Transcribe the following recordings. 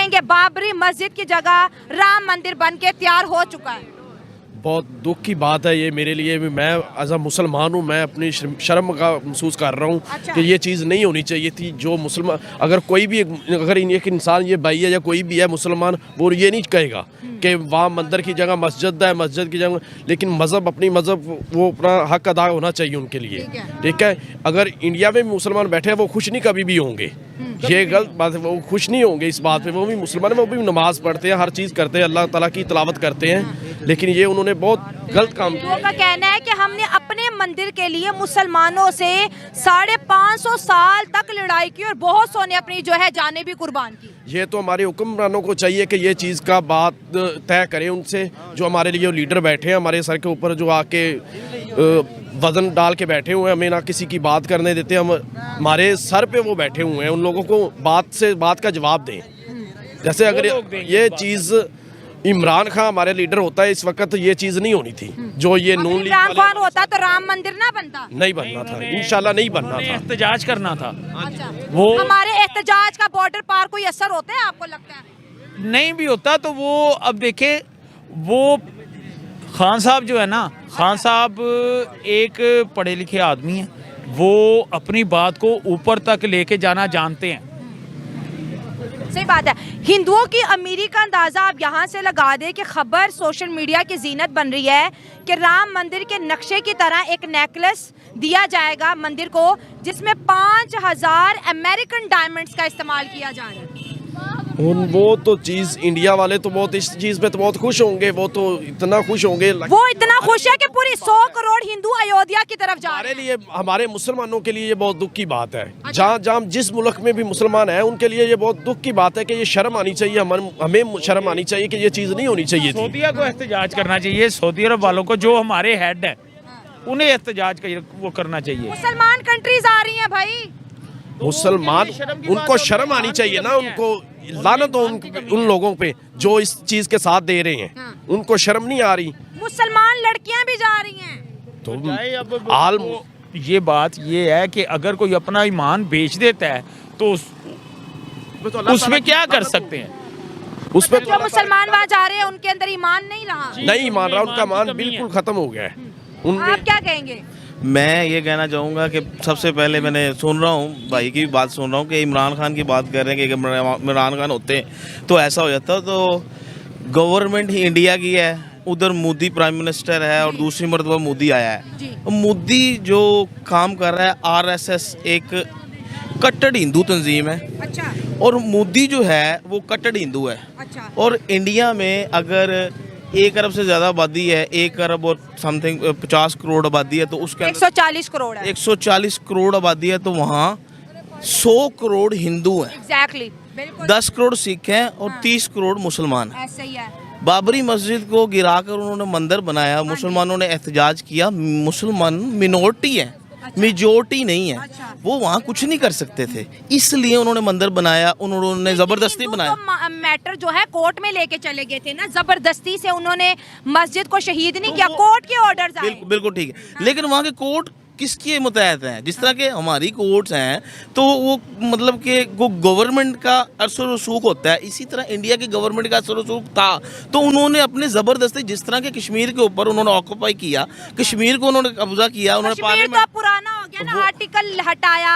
कहेंगे बाबरी मस्जिद की जगह राम मंदिर बन के तैयार हो चुका है? बहुत दुख की बात है ये मेरे लिए भी। मैं एज अ मुसलमान हूँ, मैं अपनी शर्म का महसूस कर रहा हूँ अच्छा। कि ये चीज़ नहीं होनी चाहिए थी। जो मुसलमान अगर कोई भी अगर एक इंसान ये भाई है या कोई भी है मुसलमान, वो ये नहीं कहेगा कि वहाँ मंदिर की जगह मस्जिद है, मस्जिद की जगह, लेकिन मज़हब अपनी मज़हब वो अपना हक अदा होना चाहिए उनके लिए। ठीक है, अगर इंडिया में भी मुसलमान बैठे हैं वो खुश नहीं कभी भी होंगे, ये गलत बात है। वो खुश नहीं होंगे इस बात पे। वो भी मुसलमान है, वो भी नमाज पढ़ते हैं, हर चीज़ करते हैं, अल्लाह ताला की तिलावत करते हैं, लेकिन ये उन्होंने बहुत गलत काम किया। लोगों का कहना है कि हमने अपने मंदिर के लिए मुसलमानों से 550 साल तक लड़ाई की और बहुत सौ ने अपनी जो है जानें भी कुर्बान की। ये तो हमारे हुक्मरानों को चाहिए कि ये चीज़ का बात तय करें उनसे, जो हमारे लिए लीडर बैठे हैं हमारे सर के ऊपर, जो आके वजन डाल के बैठे हुए हैं, हमें ना किसी की बात करने देते, हम हमारे सर पे वो बैठे हुए हैं, उन लोगों को बात का जवाब दें। जैसे अगर ये चीज़ इमरान खान हमारे लीडर होता है इस वक्त, ये चीज़ नहीं होनी थी। जो ये नून लीग इमरान खान होता तो राम मंदिर ना बनता, नहीं बनना था, इंशाल्लाह नहीं बनना था। एहतजाज करना था। अच्छा। वो हमारे एहतजाज का बॉर्डर पार कोई असर होता है आपको लगता है? नहीं भी होता तो वो अब देखे, वो खान साहब जो है ना, खान साहब एक पढ़े लिखे आदमी हैं, वो अपनी बात को ऊपर तक लेके जाना जानते हैं। सही बात है। हिंदुओं की अमीरी का अंदाजा आप यहाँ से लगा दें कि खबर सोशल मीडिया की जीनत बन रही है कि राम मंदिर के नक्शे की तरह एक नेकलेस दिया जाएगा मंदिर को, जिसमें 5000 अमेरिकन डायमंड्स का इस्तेमाल किया जा रहा है। वो तो चीज़ इंडिया वाले तो बहुत इस चीज़ पे तो बहुत खुश होंगे, वो तो इतना खुश होंगे, वो इतना खुश है कि पूरी 100 करोड़ हिंदू अयोध्या की तरफ जा रहे हमारे हैं। लिए, हमारे मुसलमानों के लिए ये बहुत दुख की बात है। जहाँ जिस मुल्क में भी मुसलमान है उनके लिए ये बहुत दुख की बात है कि ये शर्म आनी चाहिए, हमें शर्म आनी चाहिए कि ये चीज़ नहीं होनी चाहिए थी। सऊदीया को एहतजाज करना चाहिए, सऊदी अरब वालों को, जो हमारे हेड है उन्हें एहतजाज वो करना चाहिए। मुसलमान कंट्रीज आ रही हैं भाई, मुसलमान, उनको शर्म आनी चाहिए ना, उनको लानत हो उन लोगों पे जो इस चीज़ के साथ दे रहे हैं, उनको शर्म नहीं आ रही। मुसलमान लड़कियां भी जा रही हैं। तो आल ये बात ये है कि अगर कोई अपना ईमान बेच देता है तो उसमें क्या कर सकते हैं? उस पर जो मुसलमान वहाँ जा रहे हैं उनके अंदर ईमान नहीं रहा। नहीं मान रहा, उनका मान बिल्कुल खत्म हो गया है। आप क्या कहेंगे? मैं ये कहना चाहूँगा कि सबसे पहले मैंने सुन रहा हूँ, भाई की भी बात सुन रहा हूँ कि इमरान खान की बात कर रहे हैं कि इमरान खान होते तो ऐसा हो जाता। तो गवर्नमेंट ही इंडिया की है, उधर मोदी प्राइम मिनिस्टर है और दूसरी मरतबा मोदी आया है। मोदी जो काम कर रहा है, आरएसएस एक कट्टर हिंदू तंजीम है। अच्छा। और मोदी जो है वो कट्टर हिंदू है। अच्छा। और इंडिया में अगर 1 अरब से ज़्यादा आबादी है, 1 अरब और समथिंग 50 करोड़ आबादी है, तो उसके अंदर 140 करोड़ है। 140 करोड़ आबादी है, तो वहाँ 100 करोड़ हिंदू हैं, एग्जैक्टली, बिल्कुल 10 करोड़ सिख हैं और 30 करोड़ मुसलमान हैं। ऐसा ही है। बाबरी मस्जिद को गिराकर उन्होंने मंदिर बनाया, मुसलमानों ने एहतजाज किया। मुसलमान मिनोरिटी है, मेजोरिटी नहीं है, वो वहाँ कुछ नहीं कर सकते थे, इसलिए उन्होंने मंदिर बनाया, उन्होंने जबरदस्ती बनाया। मैटर जो है कोर्ट में लेके चले गए थे ना, जबरदस्ती से उन्होंने मस्जिद को शहीद नहीं किया, कोर्ट के ऑर्डर्स आए। बिल्कुल ठीक है, लेकिन वहाँ के कोर्ट किसके मुतहत हैं? जिस तरह के हमारी कोर्ट्स हैं, तो वो मतलब कि वो गवर्नमेंट का असर रसूख होता है, इसी तरह इंडिया की गवर्नमेंट का असर रसूख था। तो उन्होंने अपने ज़बरदस्ती, जिस तरह के कश्मीर के ऊपर उन्होंने ऑक्यूपाई किया, कश्मीर को उन्होंने कब्जा किया, उन्होंने पार्लियामेंट तो पुराना हो गया ना, आर्टिकल हटाया,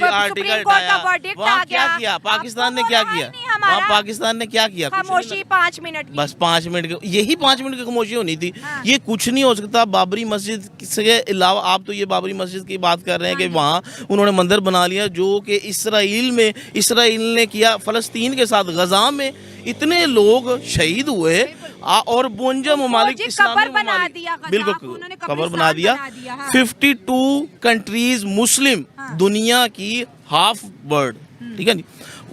आर्टिकल हटाया। वहाँ क्या किया पाकिस्तान ने? क्या किया वहाँ पाकिस्तान ने? क्या किया? खामोशी 5 मिनट की। बस 5 मिनट, यही 5 मिनट की खामोशी होनी थी। ये कुछ नहीं हो सकता। बाबरी मस्जिद के अलावा आप तो ये बाबरी मस्जिद की बात कर रहे हैं कि वहाँ उन्होंने मंदिर बना लिया, जो कि इसराइल ने किया। फ़लस्तीन के साथ गजा में इतने लोग शहीद हुए और 52 ममालिक इस्लामी ममालिक, बिल्कुल कब्र बना दिया। 52 कंट्रीज मुस्लिम, दुनिया की हाफ वर्ल्ड, ठीक है जी,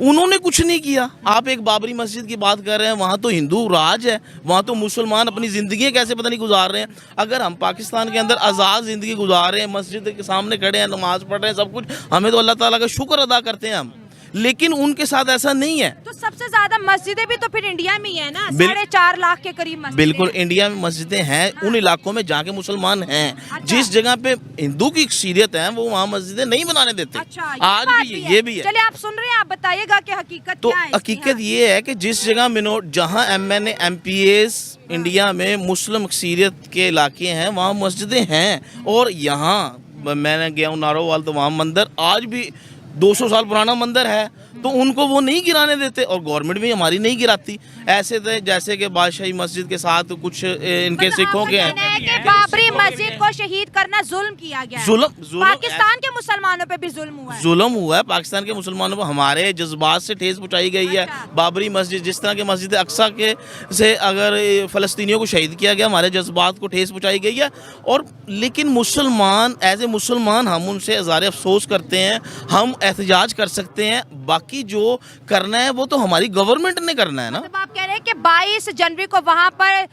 उन्होंने कुछ नहीं किया। आप एक बाबरी मस्जिद की बात कर रहे हैं, वहाँ तो हिंदू राज है, वहाँ तो मुसलमान अपनी ज़िंदगी कैसे पता नहीं गुजार रहे हैं। अगर हम पाकिस्तान के अंदर आज़ाद ज़िंदगी गुजार रहे हैं, मस्जिद के सामने खड़े हैं, नमाज़ पढ़ रहे हैं, सब कुछ, हमें तो अल्लाह ताला का शुक्र अदा करते हैं हम लेकिन उनके साथ ऐसा नहीं है। तो सबसे ज्यादा मस्जिदें भी तो फिर इंडिया में ही है ना, बिल- 4.5 लाख के करीब मस्जिदें बिल्कुल हैं। इंडिया में मस्जिदें हैं, उन इलाकों में जहाँ के मुसलमान हैं, अच्छा। जिस जगह पे हिंदू की अक्सरियत है वो वहाँ मस्जिदें नहीं बनाने देते। अच्छा, आज बात भी ये भी है। चलिए आप सुन रहे हैं, आप बताइएगा कि हकीकत तो क्या है इसकी? हकीकत ये है कि जिस जगह जहाँ MNA MPAs इंडिया में मुस्लिम अक्सरियत के इलाके हैं वहाँ मस्जिदें हैं। और यहाँ मैंने गया हूँ नारोवाल, तो वहाँ मंदिर आज भी 200 साल पुराना मंदिर है, तो उनको वो नहीं गिराने देते और गवर्नमेंट भी हमारी नहीं गिराती। ऐसे थे जैसे कि बादशाही मस्जिद के साथ कुछ इनके मतलब सिखों आपका के कहना है हैं। कि बाबरी मस्जिद को शहीद करना जुल्म किया गया है। जुल्म पाकिस्तान के मुसलमानों पे भी जुल्म हुआ है। जुल्म हुआ है पाकिस्तान के मुसलमानों पर, हमारे जज्बात से ठेस पहुंचाई गई है। अच्छा। बाबरी मस्जिद जिस तरह के मस्जिद अक्सा के से अगर फ़लस्तीनियों को शहीद किया गया, हमारे जज्बात को ठेस पहुंचाई गई है। और लेकिन मुसलमान एज ए मुसलमान हम उनसे इज़हार अफसोस करते हैं, हम एहतजाज कर सकते हैं, बाकी जो करना है वो तो हमारी गवर्नमेंट ने करना है ना। मतलब आप कह रहे हैं कि 22 जनवरी को वहाँ पर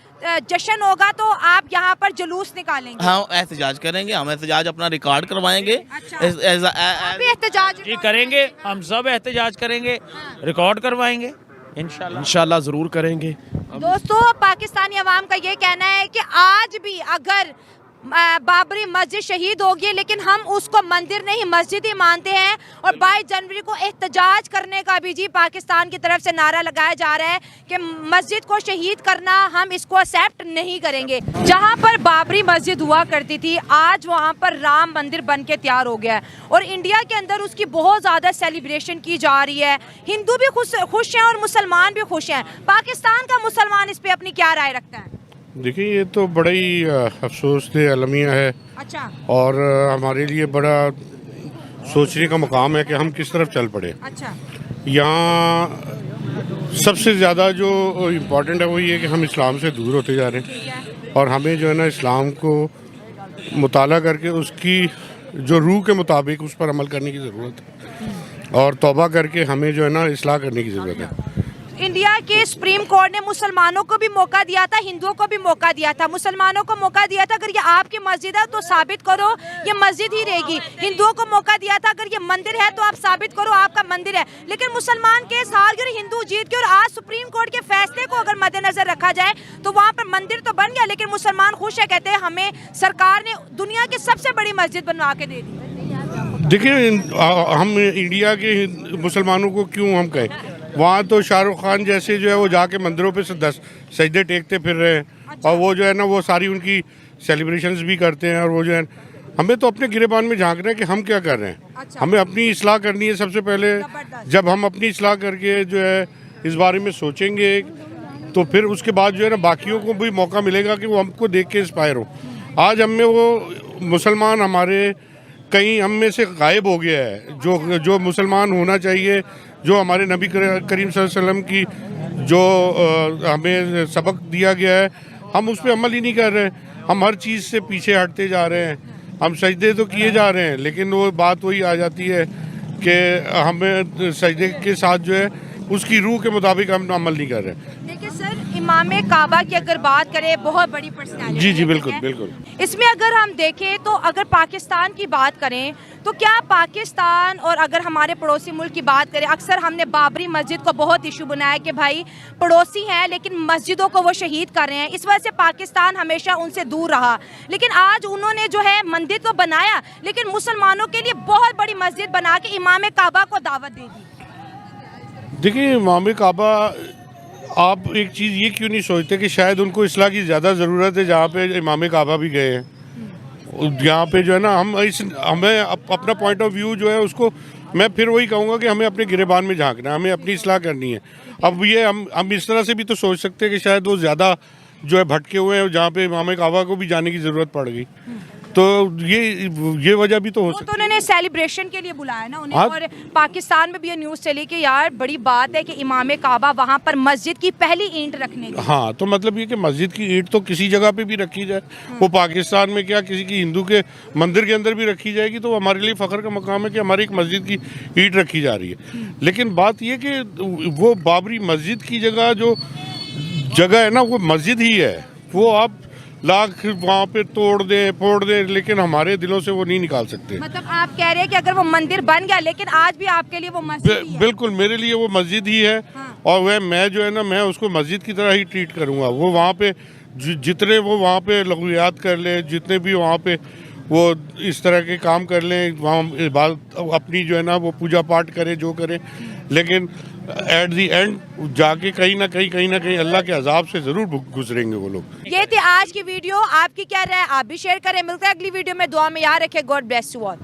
जश्न होगा तो आप यहाँ पर जुलूस निकालेंगे? हम एहतजाज करेंगे, हम एहतजाज अपना रिकॉर्ड करवाएंगे। अच्छा। एज- भी एहतजाज जी करेंगे, हम सब एहतजाज करेंगे, रिकॉर्ड करवाएंगे इंशाल्लाह। इंशाल्लाह ज़रूर करेंगे। दोस्तों, पाकिस्तानी अवाम का ये कहना है कि आज भी अगर बाबरी मस्जिद शहीद होगी लेकिन हम उसको मंदिर नहीं मस्जिद ही मानते हैं। और 22 जनवरी को एहतजाज करने का भी जी पाकिस्तान की तरफ से नारा लगाया जा रहा है कि मस्जिद को शहीद करना हम इसको एक्सेप्ट नहीं करेंगे। जहां पर बाबरी मस्जिद हुआ करती थी आज वहां पर राम मंदिर बन के तैयार हो गया है और इंडिया के अंदर उसकी बहुत ज़्यादा सेलिब्रेशन की जा रही है। हिंदू भी खुश हैं और मुसलमान भी खुश हैं। पाकिस्तान का मुसलमान इस पर अपनी क्या राय रखता है? देखिए, ये तो बड़ा ही अफसोस थे अलमिया है अच्छा। और हमारे लिए बड़ा सोचने का मुकाम है कि हम किस तरफ चल पड़े। अच्छा। यहाँ सबसे ज़्यादा जो इम्पोर्टेंट है वो ये कि हम इस्लाम से दूर होते जा रहे हैं और हमें जो है ना इस्लाम को मुताला करके उसकी जो रूह के मुताबिक उस पर अमल करने की ज़रूरत है और तौबा करके हमें जो है ना इस्लाह करने की ज़रूरत है। इंडिया के सुप्रीम कोर्ट ने मुसलमानों को भी मौका दिया था, हिंदुओं को भी मौका दिया था। मुसलमानों को मौका दिया था अगर ये आपकी मस्जिद है तो साबित करो ये मस्जिद ही रहेगी। हिंदुओं को मौका दिया था अगर ये मंदिर है तो आप साबित करो आपका मंदिर है। लेकिन मुसलमान केस हार गए, हिंदू जीत गए और आज सुप्रीम कोर्ट के फैसले को अगर मद्देनजर रखा जाए तो वहाँ पर मंदिर तो बन गया लेकिन मुसलमान खुश है, कहते हैं हमें सरकार ने दुनिया की सबसे बड़ी मस्जिद बनवा के दे दी। देखिए, हम इंडिया के मुसलमानों को क्यों हम कहें, वहाँ तो शाहरुख खान जैसे जो है वो जाके मंदिरों पे 10 सजदे टेकते फिर रहे हैं और वो जो है ना वो सारी उनकी सेलिब्रेशंस भी करते हैं और वो जो है हमें तो अपने गिरेबान में झांकना है कि हम क्या कर रहे हैं। अच्छा। हमें अपनी इस्लाह करनी है सबसे पहले। जब हम अपनी इस्लाह करके जो है इस बारे में सोचेंगे तो फिर उसके बाद जो है ना बाकियों को भी मौका मिलेगा कि वो हमको देख के इंस्पायर हो। आज हम में वो मुसलमान हमारे कहीं हम में से गायब हो गया है। जो मुसलमान होना चाहिए, जो हमारे नबी करीम सल्लल्लाहु अलैहि वसल्लम की जो हमें सबक दिया गया है, हम उस पर अमल ही नहीं कर रहे। हम हर चीज़ से पीछे हटते जा रहे हैं। हम सजदे तो किए जा रहे हैं लेकिन वो बात वही आ जाती है कि हमें सजदे के साथ जो है उसकी रूह के मुताबिक हम अमल नहीं कर रहे। देखिए सर, इमाम काबा की अगर बात करें बहुत बड़ी पर्सनैलिटी जी जी है, बिल्कुल ठीक है? बिल्कुल। इसमें अगर हम देखें तो अगर पाकिस्तान की बात करें तो क्या पाकिस्तान और अगर हमारे पड़ोसी मुल्क की बात करें, अक्सर हमने बाबरी मस्जिद को बहुत इशू बनाया कि भाई पड़ोसी हैं लेकिन मस्जिदों को वो शहीद कर रहे हैं, इस वजह से पाकिस्तान हमेशा उनसे दूर रहा। लेकिन आज उन्होंने जो है मंदिर तो बनाया लेकिन मुसलमानों के लिए बहुत बड़ी मस्जिद बना के इमाम काबा को दावत दे दी। देखिए, इमाम काबा, आप एक चीज़ ये क्यों नहीं सोचते कि शायद उनको इस्लाह की ज़्यादा ज़रूरत है जहाँ पे इमाम काबा भी गए हैं। यहाँ पे जो है ना हमें अपना पॉइंट ऑफ व्यू जो है उसको मैं फिर वही कहूँगा कि हमें अपने गिरेबान में झांकना है, हमें अपनी इस्लाह करनी है। अब ये हम इस तरह से भी तो सोच सकते हैं कि शायद वो ज़्यादा जो है भटके हुए हैं जहाँ पे इमाम काबा को भी जाने की ज़रूरत पड़ गई, तो ये वजह भी तो हो सकती है। तो उन्होंने सेलिब्रेशन के लिए बुलाया ना उन्हें। हाँ। और पाकिस्तान में भी ये न्यूज़ चली कि यार बड़ी बात है कि इमाम काबा वहाँ पर मस्जिद की पहली ईंट रखने की। हाँ, तो मतलब ये कि मस्जिद की ईंट तो किसी जगह पे भी रखी जाए, वो पाकिस्तान में क्या किसी की हिंदू के मंदिर के अंदर भी रखी जाएगी तो हमारे लिए फ़ख्र का मकाम है कि हमारी एक मस्जिद की ईंट रखी जा रही है। लेकिन बात ये कि वो बाबरी मस्जिद की जगह जो जगह है ना वो मस्जिद ही है, वो आप लाख वहाँ पे तोड़ दें फोड़ दें, लेकिन हमारे दिलों से वो नहीं निकाल सकते। मतलब आप कह रहे हैं कि अगर वो मंदिर बन गया लेकिन आज भी आपके लिए वो मस्जिद ही है। बिल्कुल मेरे लिए वो मस्जिद ही है। हाँ। और वह मैं जो है ना, मैं उसको मस्जिद की तरह ही ट्रीट करूँगा। वो वहाँ पे जितने वो वहाँ पे लघुयात कर ले, जितने भी वहाँ पे वो इस तरह के काम कर लें, वहाँ इबादत अपनी जो है ना वो पूजा पाठ करें जो करें, लेकिन एट दी एंड जाके कहीं ना कहीं अल्लाह के अजाब से ज़रूर गुजरेंगे वो लोग। ये थी आज की वीडियो। आपकी क्या राय, आप भी शेयर करें। मिलते हैं अगली वीडियो में। दुआ में याद रखें। God bless you all.